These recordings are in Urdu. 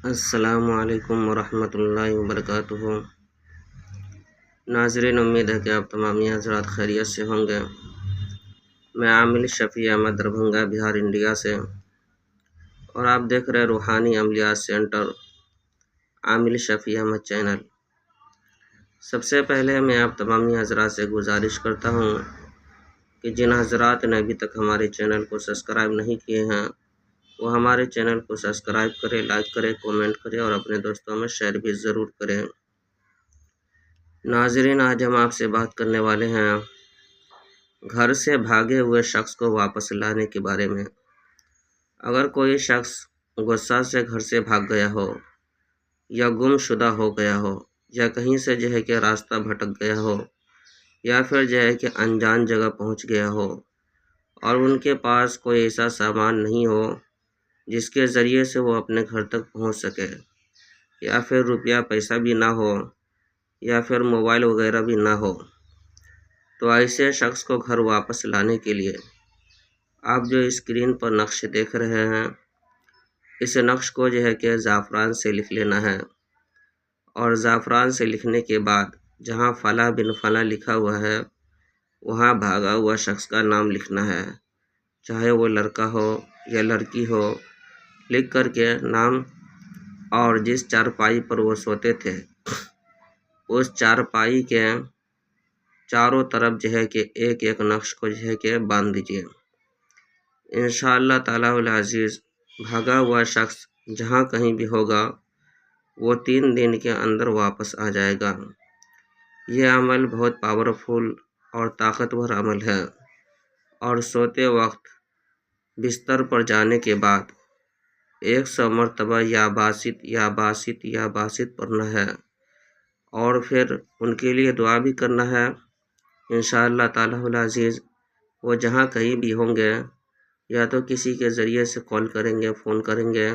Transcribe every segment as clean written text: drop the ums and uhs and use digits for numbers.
السلام علیکم ورحمۃ اللہ وبرکاتہ۔ ناظرین، امید ہے کہ آپ تمام حضرات خیریت سے ہوں گے۔ میں عامل شفیع احمد، دربھنگہ، بہار، انڈیا سے، اور آپ دیکھ رہے روحانی عملیات سینٹر، عامل شفیع احمد چینل۔ سب سے پہلے میں آپ تمام حضرات سے گزارش کرتا ہوں کہ جن حضرات نے ابھی تک ہمارے چینل کو سبسکرائب نہیں کیے ہیں وہ ہمارے چینل کو سبسکرائب کریں، لائک کریں، کومنٹ کریں اور اپنے دوستوں میں شیئر بھی ضرور کریں۔ ناظرین، آج ہم آپ سے بات کرنے والے ہیں گھر سے بھاگے ہوئے شخص کو واپس لانے کے بارے میں۔ اگر کوئی شخص غصہ سے گھر سے بھاگ گیا ہو یا گم شدہ ہو گیا ہو یا کہیں سے کہ راستہ بھٹک گیا ہو یا پھر کہ انجان جگہ پہنچ گیا ہو اور ان کے پاس کوئی ایسا سامان نہیں ہو جس کے ذریعے سے وہ اپنے گھر تک پہنچ سکے، یا پھر روپیہ پیسہ بھی نہ ہو یا پھر موبائل وغیرہ بھی نہ ہو، تو ایسے شخص کو گھر واپس لانے کے لیے آپ جو اسکرین پر نقش دیکھ رہے ہیں، اس نقش کو کہ زعفران سے لکھ لینا ہے، اور زعفران سے لکھنے کے بعد جہاں فلاں بن فلاں لکھا ہوا ہے وہاں بھاگا ہوا شخص کا نام لکھنا ہے، چاہے وہ لڑکا ہو یا لڑکی ہو، لکھ کر کے نام اور جس چارپائی پر وہ سوتے تھے اس چارپائی کے چاروں طرف کہ ایک ایک نقش کو کہ باندھ دیجیے۔ انشاءاللہ تعالی العزیز بھاگا ہوا شخص جہاں کہیں بھی ہوگا وہ 3 دن کے اندر واپس آ جائے گا۔ یہ عمل بہت پاورفل اور طاقتور عمل ہے، اور سوتے وقت بستر پر جانے کے بعد 100 مرتبہ یا باسط یا باسط یا باسط پڑھنا ہے، اور پھر ان کے لیے دعا بھی کرنا ہے۔ انشاءاللہ تعالی العزیز وہ جہاں کہیں بھی ہوں گے یا تو کسی کے ذریعے سے کال کریں گے، فون کریں گے،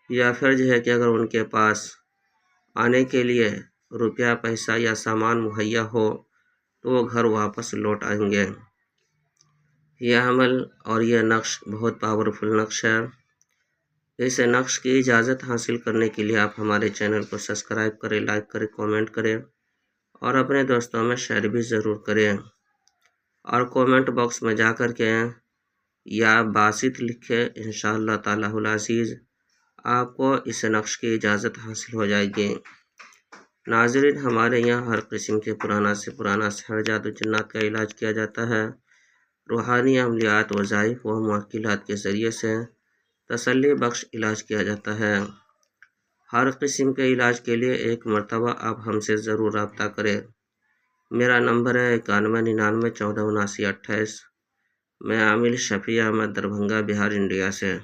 یا پھر کہ اگر ان کے پاس آنے کے لیے روپیہ پیسہ یا سامان مہیا ہو تو وہ گھر واپس لوٹ آئیں گے۔ یہ عمل اور یہ نقش بہت پاورفل نقش ہے۔ اس نقش کی اجازت حاصل کرنے کے لیے آپ ہمارے چینل کو سبسکرائب کریں، لائک کریں، کومنٹ کریں اور اپنے دوستوں میں شیئر بھی ضرور کریں، اور کومنٹ باکس میں جا کر کے یا باسط لکھے۔ انشاءاللہ تعالی العزیز آپ کو اس نقش کی اجازت حاصل ہو جائے گی۔ ناظرین، ہمارے یہاں ہر قسم کے پرانا سے پرانا سحر، جادو، جنات کا علاج کیا جاتا ہے۔ روحانی عملیات، وظائف و موکلات کے ذریعے سے تسلی بخش علاج کیا جاتا ہے۔ ہر قسم کے علاج کے لیے ایک مرتبہ آپ ہم سے ضرور رابطہ کریں۔ میرا نمبر ہے 9199147928۔ میں عامل شفیع احمد، دربھنگہ، بہار، انڈیا سے۔